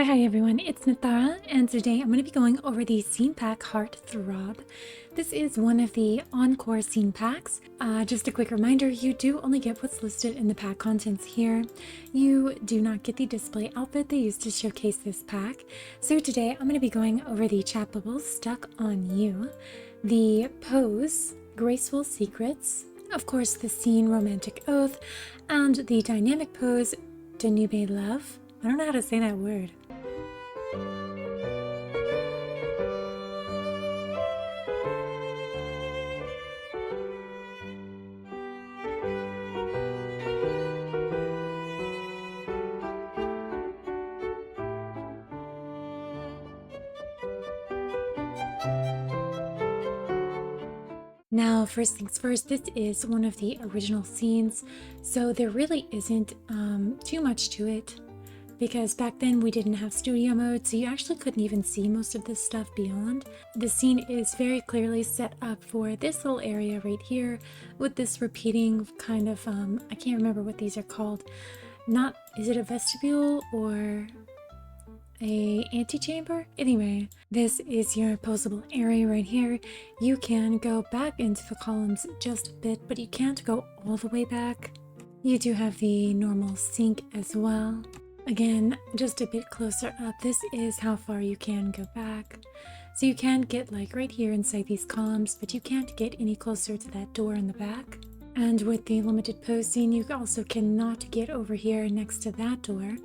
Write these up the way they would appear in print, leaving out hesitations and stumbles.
Hi everyone, it's Nathara, and today I'm going to be going over the scene pack Heartthrob. This is one of the encore scene packs. Just a quick reminder, you do only get what's listed in the pack contents here. You do not get the display outfit they used to showcase this pack. So today I'm going to be going over the chat bubbles Stuck on You, the pose Graceful Secrets, of course the scene Romantic Oath, and the dynamic pose Danube Love. I don't know how to say that word. Now, first things first, this is one of the original scenes, so there really isn't too much to it, because back then we didn't have studio mode, so you actually couldn't even see most of this stuff beyond. The scene is very clearly set up for this little area right here, with this repeating kind of, I can't remember what these are called. Is it a vestibule or a antechamber? Anyway, this is your posable area right here. You can go back into the columns just a bit, but you can't go all the way back. You do have the normal sink as well. Again, just a bit closer up, this is how far you can go back. So you can get like right here inside these columns, but you can't get any closer to that door in the back. And with the limited pose scene, you also cannot get over here next to that door.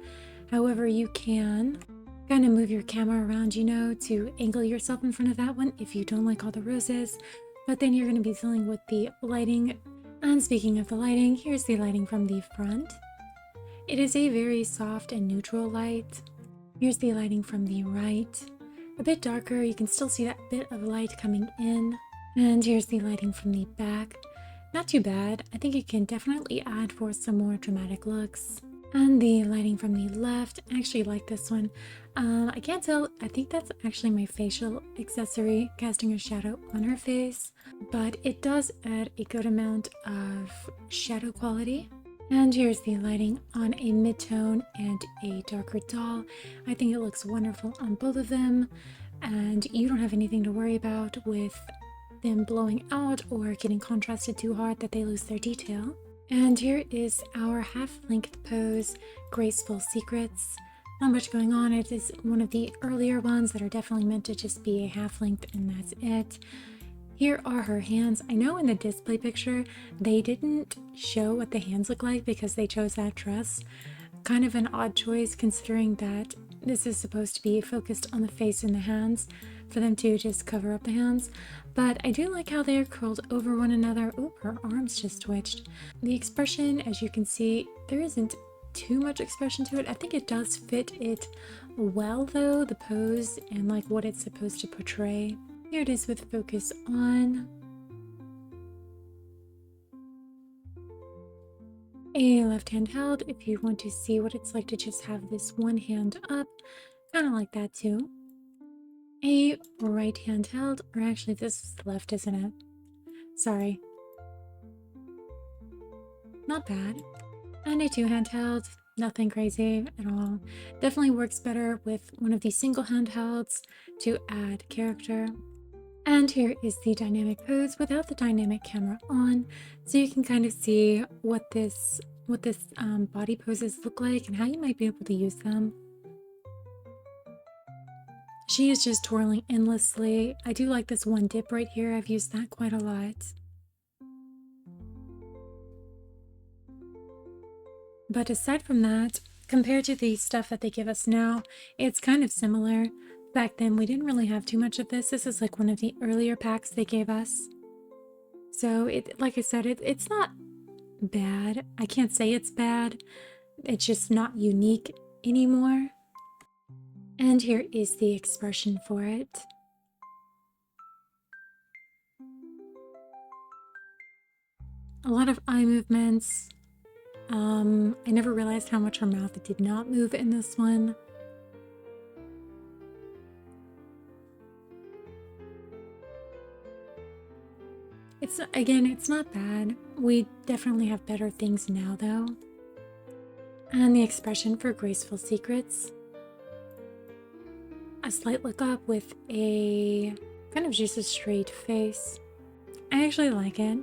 However, you can kind of move your camera around, to angle yourself in front of that one if you don't like all the roses. But then you're going to be dealing with the lighting. And speaking of the lighting, here's the lighting from the front. It is a very soft and neutral light. Here's the lighting from the right. A bit darker, you can still see that bit of light coming in. And here's the lighting from the back. Not too bad. I think it can definitely add for some more dramatic looks. And the lighting from the left, I actually like this one. I can't tell, I think that's actually my facial accessory, casting a shadow on her face, but it does add a good amount of shadow quality. And here's the lighting on a mid-tone and a darker doll. I think it looks wonderful on both of them, and you don't have anything to worry about with them blowing out or getting contrasted too hard that they lose their detail. And here is our half-length pose, Graceful Secrets. Not much going on. It is one of the earlier ones that are definitely meant to just be a half-length and that's it. Here are her hands. I know in the display picture, they didn't show what the hands look like because they chose that dress. Kind of an odd choice considering that this is supposed to be focused on the face and the hands for them to just cover up the hands. But I do like how they're curled over one another. Oop, her arms just twitched. The expression, as you can see, there isn't too much expression to it. I think it does fit it well though, the pose and like what it's supposed to portray. Here it is with focus on. A left hand held if you want to see what it's like to just have this one hand up, kind of like that too. A right hand held, or actually this is left, isn't it? Sorry. Not bad. And a two hand held, nothing crazy at all. Definitely works better with one of these single handhelds to add character. And here is the dynamic pose without the dynamic camera on, so you can kind of see what this body poses look like and how you might be able to use them. She is just twirling endlessly. I do like this one dip right here. I've used that quite a lot. But aside from that, compared to the stuff that they give us now, it's kind of similar. Back then, we didn't really have too much of this. This is like one of the earlier packs they gave us. So, like I said, it's not bad. I can't say it's bad. It's just not unique anymore. And here is the expression for it. A lot of eye movements. I never realized how much her mouth did not move in this one. It's not bad. We definitely have better things now though. And the expression for Graceful Secrets. a slight look up with a kind of just a straight face. I actually like it.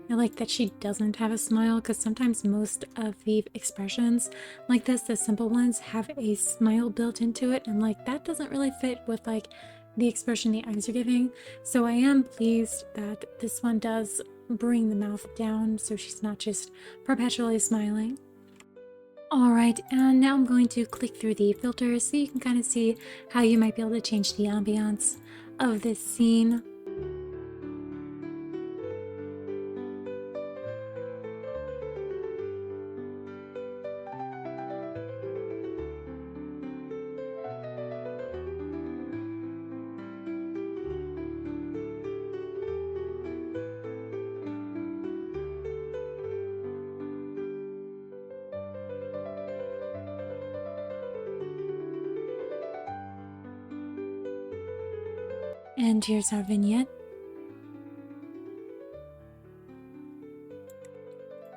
I like that she doesn't have a smile, because sometimes most of the expressions like this, the simple ones, have a smile built into it, and like that doesn't really fit with like the expression the eyes are giving. So I am pleased that this one does bring the mouth down so she's not just perpetually smiling. Alright, and now I'm going to click through the filters so you can kind of see how you might be able to change the ambiance of this scene. And here's our vignette.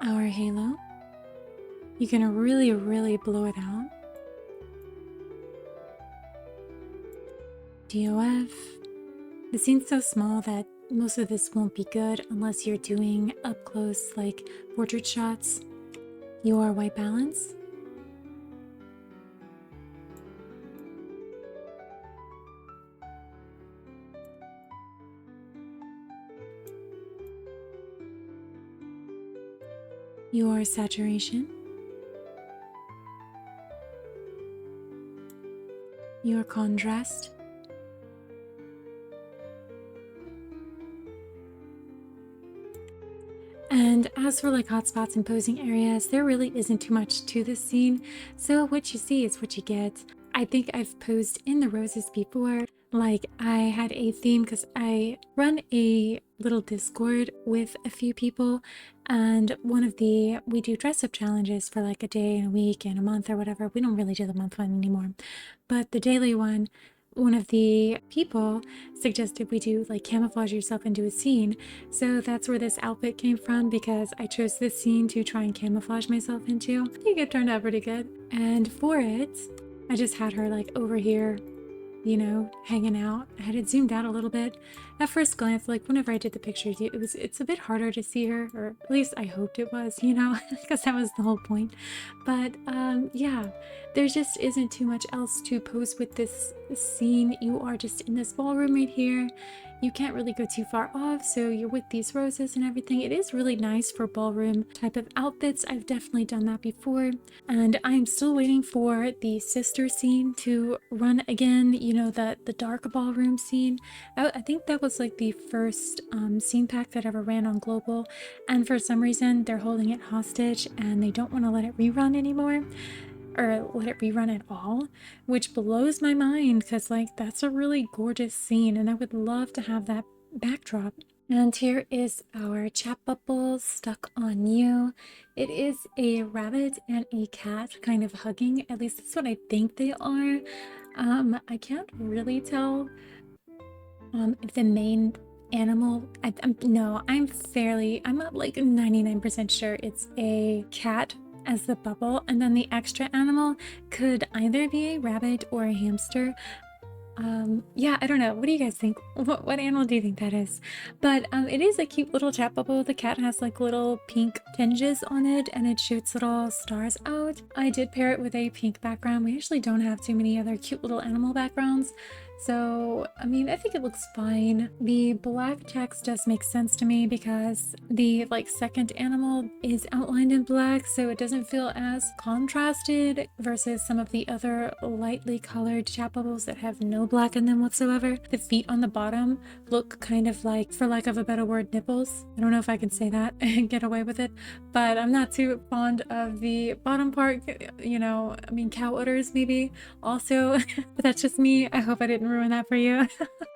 Our halo. You can really blow it out. DOF. The scene's so small that most of this won't be good unless you're doing up close like portrait shots. Your white balance. Your saturation. Your contrast. And as for like hotspots and posing areas, there really isn't too much to this scene, so what you see is what you get. I think I've posed in the roses before. Like, I had a theme because I run a little Discord with a few people, and we do dress up challenges for like a day and a week and a month or whatever. We don't really do the month one anymore, but the daily one, one of the people suggested we do like camouflage yourself into a scene. So that's where this outfit came from, because I chose this scene to try and camouflage myself into. I think it turned out pretty good. And for it, I just had her like over here, you know, hanging out. I had it zoomed out a little bit. At first glance, like whenever I did the pictures, it's a bit harder to see her, or at least I hoped it was, you know, because that was the whole point. But yeah, there just isn't too much else to pose with this scene. You are just in this ballroom right here. You can't really go too far off, so you're with these roses and everything. It is really nice for ballroom type of outfits. I've definitely done that before, and I'm still waiting for the sister scene to run again, you know, the dark ballroom scene. I think that was like the first scene pack that ever ran on Global, and for some reason they're holding it hostage and they don't want to let it rerun anymore, or let it rerun at all, which blows my mind, because like that's a really gorgeous scene and I would love to have that backdrop. And here is our chat bubble, Stuck on You. It is a rabbit and a cat kind of hugging, at least that's what I think they are. I can't really tell if the main animal, I'm like 99% sure it's a cat as the bubble, and then the extra animal could either be a rabbit or a hamster. Yeah, I don't know. What do you guys think? What animal do you think that is? But it is a cute little chat bubble. The cat has like little pink tinges on it, and it shoots little stars out. I did pair it with a pink background. We actually don't have too many other cute little animal backgrounds, so I mean, I think it looks fine. The black text does make sense to me because the like second animal is outlined in black, so it doesn't feel as contrasted versus some of the other lightly colored chat bubbles that have no black in them whatsoever. The feet on the bottom look kind of like, for lack of a better word, nipples. I don't know if I can say that and get away with it, but I'm not too fond of the bottom part, you know. I mean, cow udders maybe also, but that's just me. I hope I didn't ruin that for you.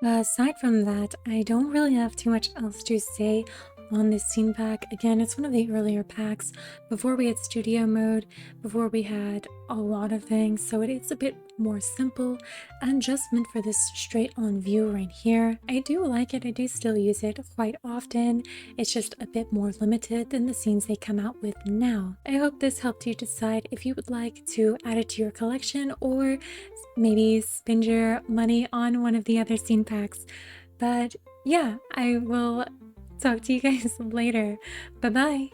Aside from that, I don't really have too much else to say on this scene pack. Again, it's one of the earlier packs before we had studio mode, before we had a lot of things, so it is a bit more simple and just meant for this straight on view right here. I do like it. I do still use it quite often. It's just a bit more limited than the scenes they come out with now. I hope this helped you decide if you would like to add it to your collection or maybe spend your money on one of the other scene packs. But yeah, I will talk to you guys later. Bye bye.